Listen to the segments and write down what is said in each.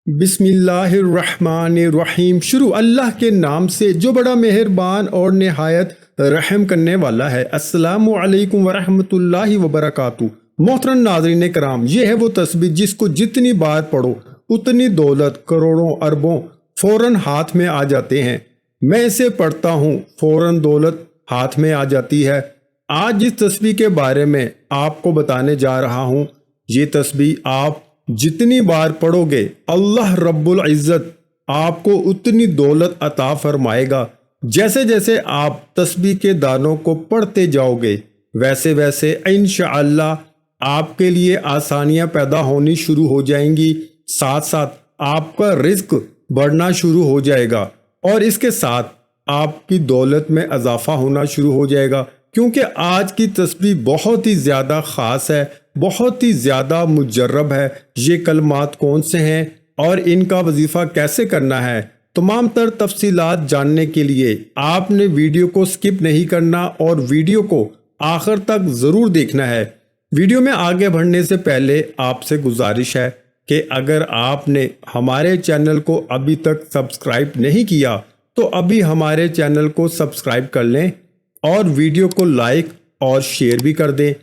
بسم اللہ الرحمن الرحیم۔ شروع اللہ کے نام سے جو بڑا مہربان اور نہایت رحم کرنے والا ہے۔ السلام علیکم ورحمۃ اللہ وبرکاتہ۔ محترم ناظرین کرام، یہ ہے وہ تسبیح جس کو جتنی بار پڑھو اتنی دولت، کروڑوں، اربوں فوراً ہاتھ میں آ جاتے ہیں۔ میں اسے پڑھتا ہوں، فوراً دولت ہاتھ میں آ جاتی ہے۔ آج جس تسبیح کے بارے میں آپ کو بتانے جا رہا ہوں، یہ تسبیح آپ جتنی بار پڑھو گے اللہ رب العزت آپ کو اتنی دولت عطا فرمائے گا۔ جیسے جیسے آپ تسبیح کے دانوں کو پڑھتے جاؤ گے ویسے ویسے انشاءاللہ آپ کے لیے آسانیاں پیدا ہونی شروع ہو جائیں گی، ساتھ ساتھ آپ کا رزق بڑھنا شروع ہو جائے گا اور اس کے ساتھ آپ کی دولت میں اضافہ ہونا شروع ہو جائے گا، کیونکہ آج کی تسبیح بہت ہی زیادہ خاص ہے، بہت ہی زیادہ مجرب ہے۔ یہ کلمات کون سے ہیں اور ان کا وظیفہ کیسے کرنا ہے، تمام تر تفصیلات جاننے کے لیے آپ نے ویڈیو کو سکپ نہیں کرنا اور ویڈیو کو آخر تک ضرور دیکھنا ہے۔ ویڈیو میں آگے بڑھنے سے پہلے آپ سے گزارش ہے کہ اگر آپ نے ہمارے چینل کو ابھی تک سبسکرائب نہیں کیا تو ابھی ہمارے چینل کو سبسکرائب کر لیں اور ویڈیو کو لائک اور شیئر بھی کر دیں۔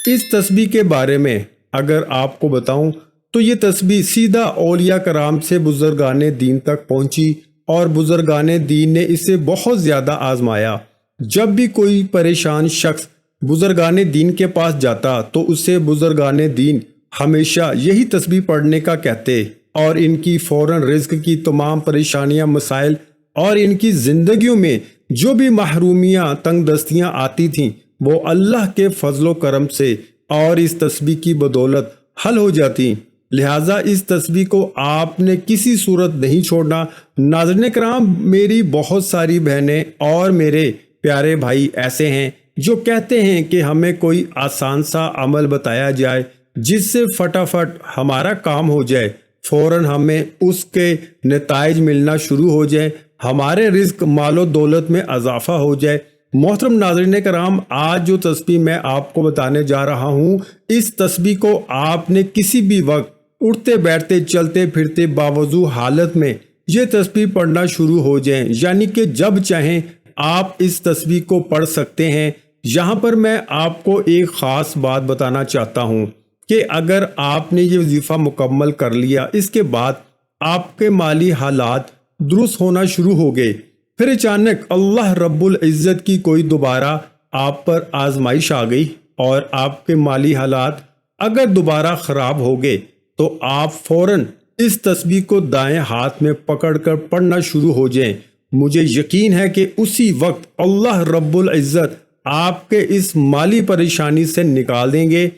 اس تسبیح کے بارے میں اگر آپ کو بتاؤں تو یہ تسبیح سیدھا اولیاء کرام سے بزرگان دین تک پہنچی اور بزرگان دین نے اسے بہت زیادہ آزمایا۔ جب بھی کوئی پریشان شخص بزرگان دین کے پاس جاتا تو اسے بزرگان دین ہمیشہ یہی تسبیح پڑھنے کا کہتے اور ان کی فوراً رزق کی تمام پریشانیاں، مسائل اور ان کی زندگیوں میں جو بھی محرومیاں، تنگ دستیاں آتی تھیں وہ اللہ کے فضل و کرم سے اور اس تسبیح کی بدولت حل ہو جاتی۔ لہٰذا اس تسبیح کو آپ نے کسی صورت نہیں چھوڑنا۔ ناظرین کرام، میری بہت ساری بہنیں اور میرے پیارے بھائی ایسے ہیں جو کہتے ہیں کہ ہمیں کوئی آسان سا عمل بتایا جائے جس سے فٹافٹ ہمارا کام ہو جائے، فوراً ہمیں اس کے نتائج ملنا شروع ہو جائے، ہمارے رزق، مال و دولت میں اضافہ ہو جائے۔ محترم ناظرین کرام، آج جو تسبیح میں آپ کو بتانے جا رہا ہوں، اس تسبیح کو آپ نے کسی بھی وقت اٹھتے بیٹھتے چلتے پھرتے باوضو حالت میں یہ تسبیح پڑھنا شروع ہو جائیں، یعنی کہ جب چاہیں آپ اس تسبیح کو پڑھ سکتے ہیں۔ یہاں پر میں آپ کو ایک خاص بات بتانا چاہتا ہوں کہ اگر آپ نے یہ وظیفہ مکمل کر لیا، اس کے بعد آپ کے مالی حالات درست ہونا شروع ہو گئے، پھر اچانک اللہ رب العزت کی کوئی دوبارہ آپ پر آزمائش آ گئی اور آپ کے مالی حالات اگر دوبارہ خراب ہو گئے تو آپ فوراً اس تسبیح کو دائیں ہاتھ میں پکڑ کر پڑھنا شروع ہو جائیں۔ مجھے یقین ہے کہ اسی وقت اللہ رب العزت آپ کے اس مالی پریشانی سے نکال دیں گے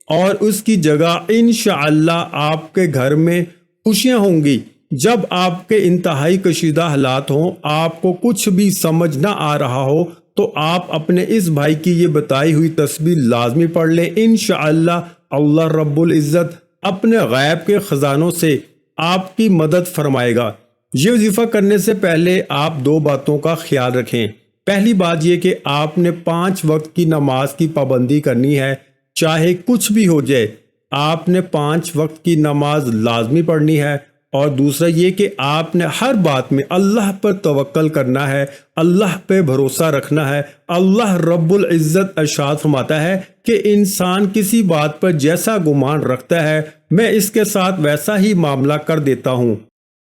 اور اس کی جگہ انشاءاللہ آپ کے گھر میں خوشیاں ہوں گی۔ جب آپ کے انتہائی کشیدہ حالات ہوں، آپ کو کچھ بھی سمجھ نہ آ رہا ہو، تو آپ اپنے اس بھائی کی یہ بتائی ہوئی تسبیح لازمی پڑھ لیں۔ انشاءاللہ اللہ رب العزت اپنے غیب کے خزانوں سے آپ کی مدد فرمائے گا۔ یہ وظیفہ کرنے سے پہلے آپ دو باتوں کا خیال رکھیں۔ پہلی بات یہ کہ آپ نے 5 وقت کی نماز کی پابندی کرنی ہے، چاہے کچھ بھی ہو جائے، آپ نے 5 وقت کی نماز لازمی پڑھنی ہے۔ اور دوسرا یہ کہ آپ نے ہر بات میں اللہ پر توکل کرنا ہے، اللہ پہ بھروسہ رکھنا ہے۔ اللہ رب العزت ارشاد فرماتا ہے کہ انسان کسی بات پر جیسا گمان رکھتا ہے میں اس کے ساتھ ویسا ہی معاملہ کر دیتا ہوں۔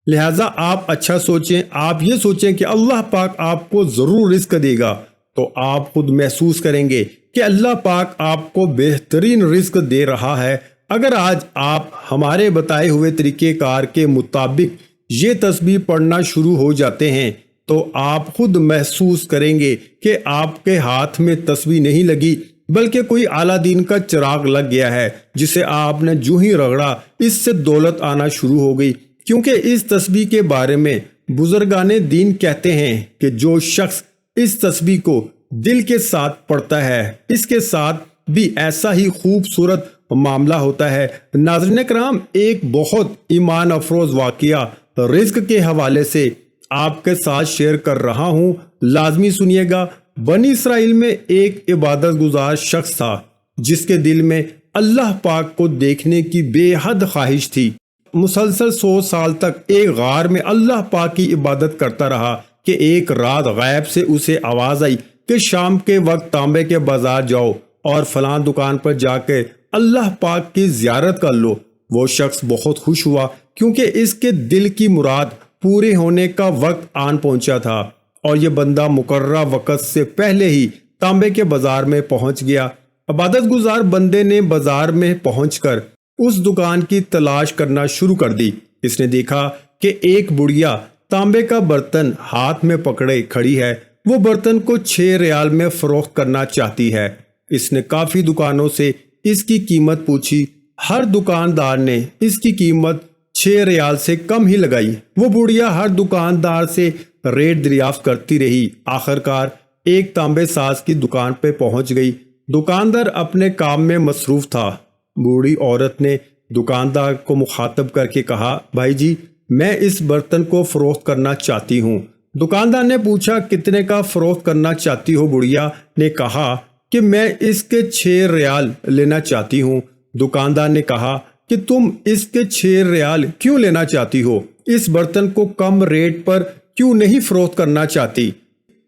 لہٰذا آپ اچھا سوچیں، آپ یہ سوچیں کہ اللہ پاک آپ کو ضرور رزق دے گا، تو آپ خود محسوس کریں گے کہ اللہ پاک آپ کو بہترین رزق دے رہا ہے۔ اگر آج آپ ہمارے بتائے ہوئے طریقہ کار کے مطابق یہ تسبیح پڑھنا شروع ہو جاتے ہیں تو آپ خود محسوس کریں گے کہ آپ کے ہاتھ میں تسبیح نہیں لگی بلکہ کوئی اعلیٰ دین کا چراغ لگ گیا ہے، جسے آپ نے جو ہی رگڑا اس سے دولت آنا شروع ہو گئی۔ کیونکہ اس تسبیح کے بارے میں بزرگان دین کہتے ہیں کہ جو شخص اس تسبیح کو دل کے ساتھ پڑھتا ہے اس کے ساتھ بھی ایسا ہی خوبصورت معاملہ ہوتا ہے۔ ناظرین کرام، ایک بہت ایمان افروز واقعہ رزق کے حوالے سے آپ کے ساتھ شیئر کر رہا ہوں، لازمی سنیے گا۔ بنی اسرائیل میں ایک عبادت گزار شخص تھا جس کے دل میں اللہ پاک کو دیکھنے کی بے حد خواہش تھی۔ مسلسل 100 سال تک ایک غار میں اللہ پاک کی عبادت کرتا رہا کہ ایک رات غیب سے اسے آواز آئی کہ شام کے وقت تانبے کے بازار جاؤ اور فلاں دکان پر جا کے اللہ پاک کی زیارت کر لو۔ وہ شخص بہت خوش ہوا کیونکہ اس کے دل کی مراد پورے ہونے کا وقت آن پہنچا تھا، اور یہ بندہ مقررہ وقت سے پہلے ہی تانبے کے بازار میں پہنچ گیا۔ عبادت گزار بندے نے بازار میں پہنچ کر اس دکان کی تلاش کرنا شروع کر دی۔ اس نے دیکھا کہ ایک بڑھیا تانبے کا برتن ہاتھ میں پکڑے کھڑی ہے۔ وہ برتن کو 6 ریال میں فروخت کرنا چاہتی ہے۔ اس نے کافی دکانوں سے اس کی قیمت پوچھی، ہر دکاندار نے اس کی قیمت 6 ریال سے کم ہی لگائی۔ وہ بڑھیا ہر دکاندار سے ریٹ دریافت کرتی رہی۔ آخرکار ایک تانبے ساز کی دکان پہ پہنچ گئی۔ دکاندار اپنے کام میں مصروف تھا۔ بوڑھی عورت نے دکاندار کو مخاطب کر کے کہا، بھائی جی میں اس برتن کو فروخت کرنا چاہتی ہوں۔ دکاندار نے پوچھا، کتنے کا فروخت کرنا چاہتی ہو؟ بڑھیا نے کہا کہ میں اس کے 6 ریال لینا چاہتی ہوں۔ دکاندار نے کہا کہ تم اس کے 6 ریال کیوں لینا چاہتی ہو؟ اس برتن کو کم ریٹ پر کیوں نہیں فروخت کرنا چاہتی؟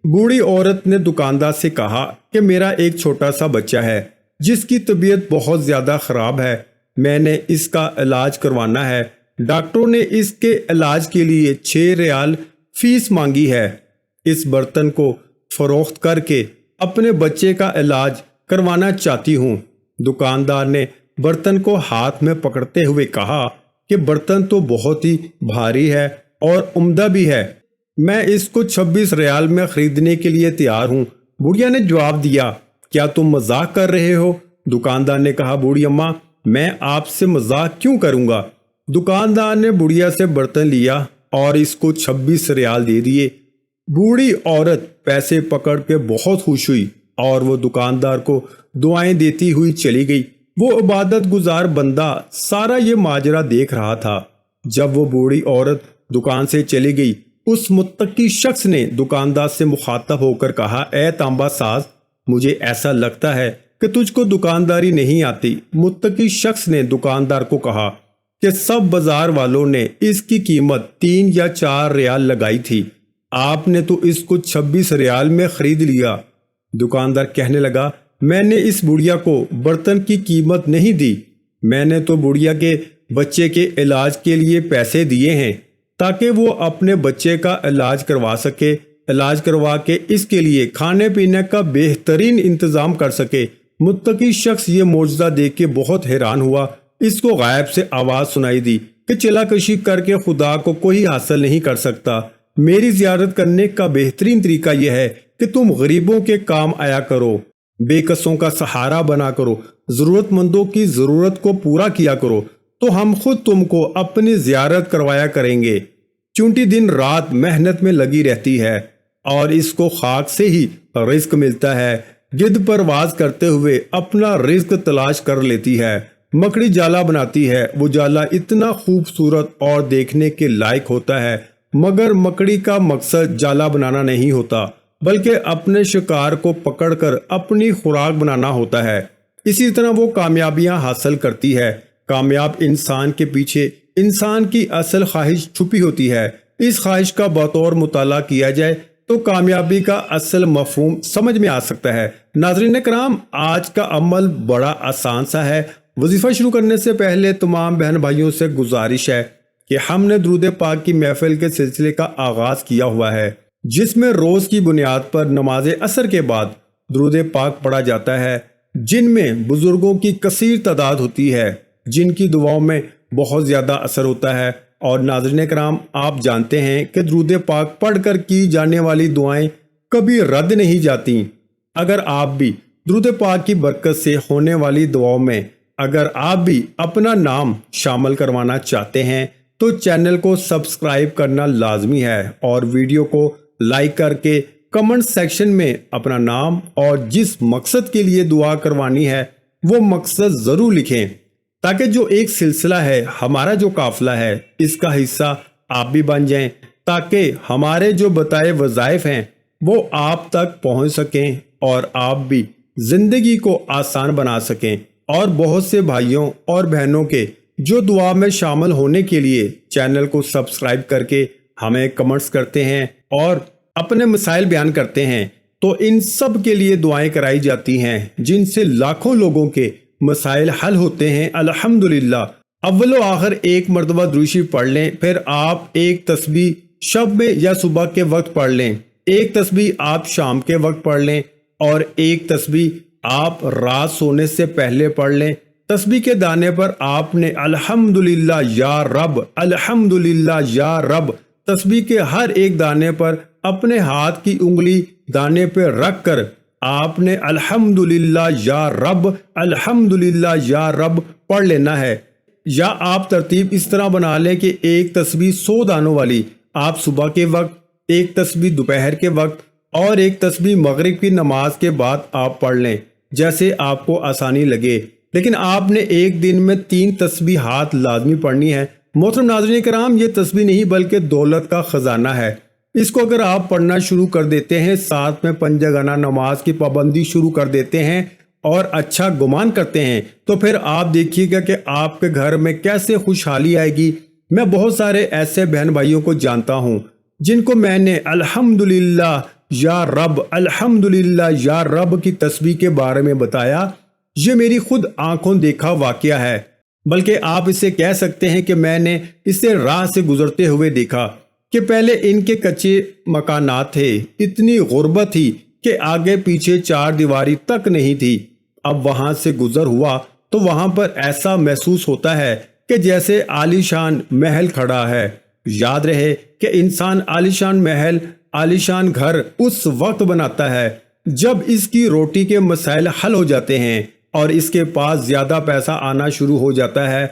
بوڑھی عورت نے دکاندار سے کہا کہ میرا ایک چھوٹا سا بچہ ہے جس کی طبیعت بہت زیادہ خراب ہے، میں نے اس کا علاج کروانا ہے۔ ڈاکٹروں نے اس کے علاج کے لیے 6 ریال فیس مانگی ہے۔ اس برتن کو فروخت کر کے اپنے بچے کا علاج کروانا چاہتی ہوں۔ دکاندار نے برتن کو ہاتھ میں پکڑتے ہوئے کہا کہ برتن تو بہت ہی بھاری ہے اور عمدہ بھی ہے، میں اس کو 26 ریال میں خریدنے کے لیے تیار ہوں۔ بڑھیا نے جواب دیا، کیا تم مذاق کر رہے ہو؟ دکاندار نے کہا، بوڑھی اماں میں آپ سے مذاق کیوں کروں گا؟ دکاندار نے بڑھیا سے برتن لیا اور اس کو 26 ریال دے دیے۔ بوڑھی عورت پیسے پکڑ کے بہت خوش ہوئی اور وہ دکاندار کو دعائیں دیتی ہوئی چلی گئی۔ وہ عبادت گزار بندہ سارا یہ ماجرا دیکھ رہا تھا۔ جب وہ بوڑھی عورت دکان سے چلی گئی، اس متقی شخص نے دکاندار سے مخاطب ہو کر کہا، اے تانبا ساز مجھے ایسا لگتا ہے کہ تجھ کو دکانداری نہیں آتی۔ متقی شخص نے دکاندار کو کہا کہ سب بازار والوں نے اس کی قیمت 3 یا 4 ریال لگائی تھی، آپ نے تو اس کو 26 ریال میں خرید لیا۔ دکاندار کہنے لگا، میں نے اس بڑھیا کو برتن کی قیمت نہیں دی، میں نے تو بڑھیا کے بچے کے علاج کے لیے پیسے دیے ہیں تاکہ وہ اپنے بچے کا علاج کروا سکے، علاج کروا کے اس کے لیے کھانے پینے کا بہترین انتظام کر سکے۔ متقی شخص یہ معجزہ دیکھ کے بہت حیران ہوا۔ اس کو غائب سے آواز سنائی دی کہ چلا کشی کر کے خدا کو کوئی حاصل نہیں کر سکتا، میری زیارت کرنے کا بہترین طریقہ یہ ہے کہ تم غریبوں کے کام آیا کرو، بے کسوں کا سہارا بنا کرو، ضرورت مندوں کی ضرورت کو پورا کیا کرو، تو ہم خود تم کو اپنی زیارت کروایا کریں گے۔ چونٹی دن رات محنت میں لگی رہتی ہے اور اس کو خاک سے ہی رزق ملتا ہے، گدھ پرواز کرتے ہوئے اپنا رزق تلاش کر لیتی ہے، مکڑی جالا بناتی ہے، وہ جالا اتنا خوبصورت اور دیکھنے کے لائق ہوتا ہے، مگر مکڑی کا مقصد جالا بنانا نہیں ہوتا بلکہ اپنے شکار کو پکڑ کر اپنی خوراک بنانا ہوتا ہے۔ اسی طرح وہ کامیابیاں حاصل کرتی ہے۔ کامیاب انسان کے پیچھے انسان کی اصل خواہش چھپی ہوتی ہے۔ اس خواہش کا بطور مطالعہ کیا جائے تو کامیابی کا اصل مفہوم سمجھ میں آ سکتا ہے۔ ناظرین کرام، آج کا عمل بڑا آسان سا ہے۔ وظیفہ شروع کرنے سے پہلے تمام بہن بھائیوں سے گزارش ہے کہ ہم نے درود پاک کی محفل کے سلسلے کا آغاز کیا ہوا ہے، جس میں روز کی بنیاد پر نماز عصر کے بعد درود پاک پڑھا جاتا ہے، جن میں بزرگوں کی کثیر تعداد ہوتی ہے، جن کی دعاؤں میں بہت زیادہ اثر ہوتا ہے۔ اور ناظرین کرام، آپ جانتے ہیں کہ درود پاک پڑھ کر کی جانے والی دعائیں کبھی رد نہیں جاتی۔ اگر آپ بھی درود پاک کی برکت سے ہونے والی دعاؤں میں اگر آپ بھی اپنا نام شامل کروانا چاہتے ہیں تو چینل کو سبسکرائب کرنا لازمی ہے اور ویڈیو کو لائک کر کے کمنٹ سیکشن میں اپنا نام اور جس مقصد کے لیے دعا کروانی ہے وہ مقصد ضرور لکھیں، تاکہ جو ایک سلسلہ ہے، ہمارا جو قافلہ ہے، اس کا حصہ آپ بھی بن جائیں، تاکہ ہمارے جو بتائے وظائف ہیں وہ آپ تک پہنچ سکیں اور آپ بھی زندگی کو آسان بنا سکیں اور بہت سے بھائیوں اور بہنوں کے جو دعا میں شامل ہونے کے لیے چینل کو سبسکرائب کر کے ہمیں کمنٹس کرتے ہیں اور اپنے مسائل بیان کرتے ہیں، تو ان سب کے لیے دعائیں کرائی جاتی ہیں جن سے لاکھوں لوگوں کے مسائل حل ہوتے ہیں الحمدللہ۔ اول و آخر ایک مرتبہ درود شریف پڑھ لیں، پھر آپ ایک تسبیح شب میں یا صبح کے وقت پڑھ لیں، ایک تسبیح آپ شام کے وقت پڑھ لیں اور ایک تسبیح آپ رات سونے سے پہلے پڑھ لیں۔ تسبیح کے دانے پر آپ نے الحمدللہ یا رب، الحمدللہ یا رب، تسبیح کے ہر ایک دانے پر اپنے ہاتھ کی انگلی دانے پہ رکھ کر آپ نے الحمدللہ یا رب، الحمدللہ یا رب پڑھ لینا ہے۔ یا آپ ترتیب اس طرح بنا لیں کہ ایک تسبیح 100 دانوں والی آپ صبح کے وقت، ایک تسبیح دوپہر کے وقت اور ایک تسبیح مغرب کی نماز کے بعد آپ پڑھ لیں، جیسے آپ کو آسانی لگے۔ لیکن آپ نے ایک دن میں 3 تسبیحات لازمی پڑھنی ہے۔ محترم ناظرین کرام، یہ تسبیح نہیں بلکہ دولت کا خزانہ ہے۔ اس کو اگر آپ پڑھنا شروع کر دیتے ہیں، ساتھ میں پنجگانہ نماز کی پابندی شروع کر دیتے ہیں اور اچھا گمان کرتے ہیں، تو پھر آپ دیکھیے گا کہ آپ کے گھر میں کیسے خوشحالی آئے گی۔ میں بہت سارے ایسے بہن بھائیوں کو جانتا ہوں جن کو میں نے الحمدللہ یا رب، الحمدللہ یا رب کی تسبیح کے بارے میں بتایا۔ یہ میری خود آنکھوں دیکھا واقعہ ہے، بلکہ آپ اسے کہہ سکتے ہیں کہ میں نے اسے راہ سے گزرتے ہوئے دیکھا کہ پہلے ان کے کچے مکانات تھے، اتنی غربت تھی کہ آگے پیچھے 4 دیواری تک نہیں تھی۔ اب وہاں سے گزر ہوا تو وہاں پر ایسا محسوس ہوتا ہے کہ جیسے عالیشان محل کھڑا ہے۔ یاد رہے کہ انسان عالیشان محل، عالیشان گھر اس وقت بناتا ہے جب اس کی روٹی کے مسائل حل ہو جاتے ہیں اور اس کے پاس زیادہ پیسہ آنا شروع ہو جاتا ہے،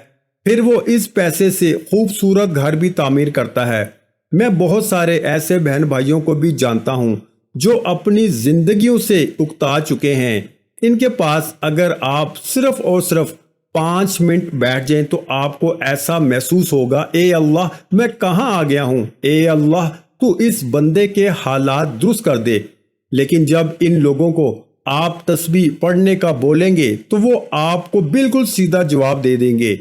پھر وہ اس پیسے سے خوبصورت گھر بھی تعمیر کرتا ہے۔ میں بہت سارے ایسے بہن بھائیوں کو بھی جانتا ہوں جو اپنی زندگیوں سے اکتا چکے ہیں۔ ان کے پاس اگر آپ صرف اور صرف 5 منٹ بیٹھ جائیں تو آپ کو ایسا محسوس ہوگا، اے اللہ میں کہاں آ گیا ہوں، اے اللہ تو اس بندے کے حالات درست کر دے۔ لیکن جب ان لوگوں کو آپ تسبیح پڑھنے کا بولیں گے تو وہ آپ کو بالکل سیدھا جواب دے دیں گے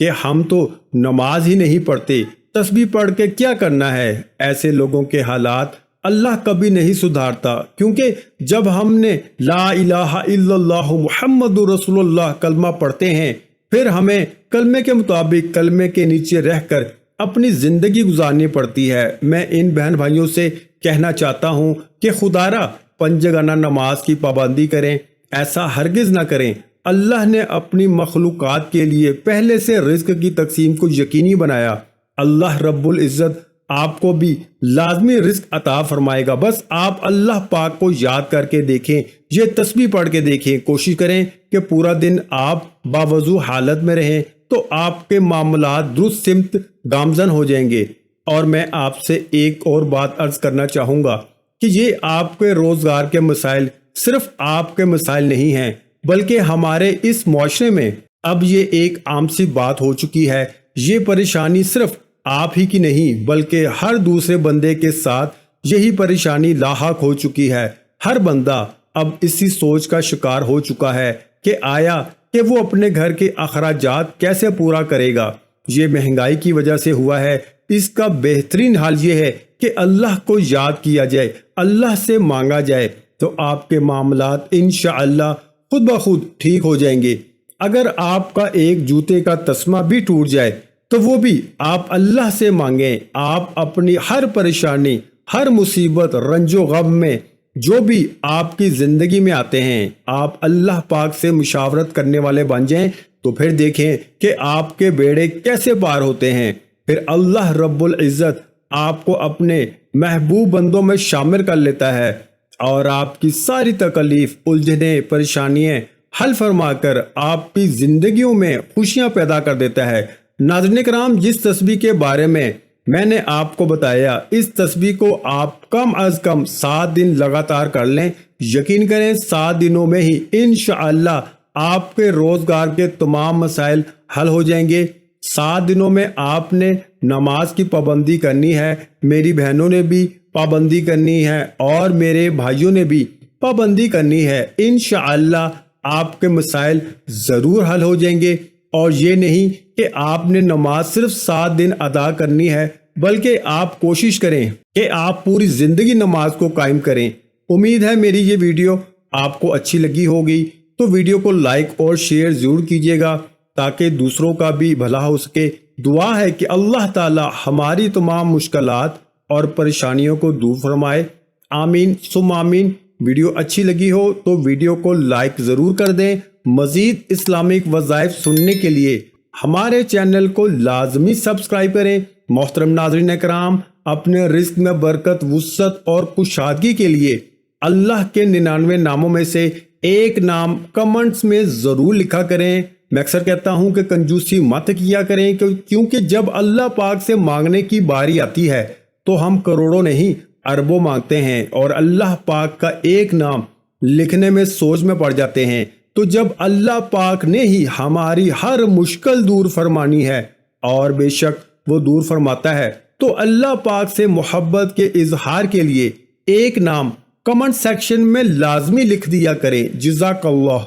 کہ ہم تو نماز ہی نہیں پڑھتے، تسبیح پڑھ کے کیا کرنا ہے۔ ایسے لوگوں کے حالات اللہ کبھی نہیں سدھارتا، کیونکہ جب ہم نے لا الہ الا اللہ محمد رسول اللہ کلمہ پڑھتے ہیں، پھر ہمیں کلمے کے مطابق کلمے کے نیچے رہ کر اپنی زندگی گزارنی پڑتی ہے۔ میں ان بہن بھائیوں سے کہنا چاہتا ہوں کہ خدارا پنجگانہ نماز کی پابندی کریں، ایسا ہرگز نہ کریں۔ اللہ نے اپنی مخلوقات کے لیے پہلے سے رزق کی تقسیم کو یقینی بنایا۔ اللہ رب العزت آپ کو بھی لازمی رزق عطا فرمائے گا۔ بس آپ اللہ پاک کو یاد کر کے دیکھیں، یہ تسبیح پڑھ کے دیکھیں، کوشش کریں کہ پورا دن آپ باوضو حالت میں رہیں تو آپ کے معاملات درست سمت گامزن ہو جائیں گے۔ اور میں آپ سے ایک اور بات عرض کرنا چاہوں گا کہ یہ آپ کے روزگار کے مسائل صرف آپ کے مسائل نہیں ہیں، بلکہ ہمارے اس معاشرے میں اب یہ ایک عام سی بات ہو چکی ہے۔ یہ پریشانی صرف آپ ہی کی نہیں بلکہ ہر دوسرے بندے کے ساتھ یہی پریشانی لاحق ہو چکی ہے۔ ہر بندہ اب اسی سوچ کا شکار ہو چکا ہے کہ آیا کہ وہ اپنے گھر کے اخراجات کیسے پورا کرے گا۔ یہ مہنگائی کی وجہ سے ہوا ہے۔ اس کا بہترین حل یہ ہے کہ اللہ کو یاد کیا جائے، اللہ سے مانگا جائے، تو آپ کے معاملات انشاءاللہ خود بخود ٹھیک ہو جائیں گے۔ اگر آپ کا ایک جوتے کا تسمہ بھی ٹوٹ جائے تو وہ بھی آپ اللہ سے مانگیں۔ آپ اپنی ہر پریشانی، ہر مصیبت، رنج و غم میں جو بھی آپ کی زندگی میں آتے ہیں، آپ اللہ پاک سے مشاورت کرنے والے بن جائیں تو پھر دیکھیں کہ آپ کے بیڑے کیسے پار ہوتے ہیں۔ پھر اللہ رب العزت آپ کو اپنے محبوب بندوں میں شامل کر لیتا ہے اور آپ کی ساری تکلیف، الجھنیں، پریشانیاں حل فرما کر آپ کی زندگیوں میں خوشیاں پیدا کر دیتا ہے۔ ناظرین کرام، جس تسبیح کے بارے میں نے آپ کو بتایا، اس تسبیح کو آپ کم از کم 7 دن لگاتار کر لیں۔ یقین کریں 7 دنوں میں ہی انشاءاللہ آپ کے روزگار کے تمام مسائل حل ہو جائیں گے۔ 7 دنوں میں آپ نے نماز کی پابندی کرنی ہے، میری بہنوں نے بھی پابندی کرنی ہے اور میرے بھائیوں نے بھی پابندی کرنی ہے۔ انشاءاللہ آپ کے مسائل ضرور حل ہو جائیں گے اور یہ نہیں کہ آپ نے نماز صرف 7 دن ادا کرنی ہے، بلکہ آپ کوشش کریں کہ آپ پوری زندگی نماز کو قائم کریں۔ امید ہے میری یہ ویڈیو آپ کو اچھی لگی ہوگی، تو ویڈیو کو لائک اور شیئر ضرور کیجیے گا تاکہ دوسروں کا بھی بھلا ہو سکے۔ دعا ہے کہ اللہ تعالی ہماری تمام مشکلات اور پریشانیوں کو دور فرمائے، آمین ثم آمین۔ ویڈیو اچھی لگی ہو تو ویڈیو کو لائک ضرور کر دیں۔ مزید اسلامک وظائف سننے کے لیے ہمارے چینل کو لازمی سبسکرائب کریں۔ محترم ناظرین اکرام، اپنے رزق میں برکت، وسعت اور کشادگی کے لیے اللہ کے 99 ناموں میں سے ایک نام کمنٹس میں ضرور لکھا کریں۔ میں اکثر کہتا ہوں کہ کنجوسی مت کیا کریں، کیونکہ جب اللہ پاک سے مانگنے کی باری آتی ہے تو ہم کروڑوں نہیں اربوں مانگتے ہیں، اور اللہ پاک کا ایک نام لکھنے میں سوچ میں پڑ جاتے ہیں۔ تو جب اللہ پاک نے ہی ہماری ہر مشکل دور فرمانی ہے، اور بے شک وہ دور فرماتا ہے، تو اللہ پاک سے محبت کے اظہار کے لیے ایک نام کمنٹ سیکشن میں لازمی لکھ دیا کریں۔ جزاک اللہ۔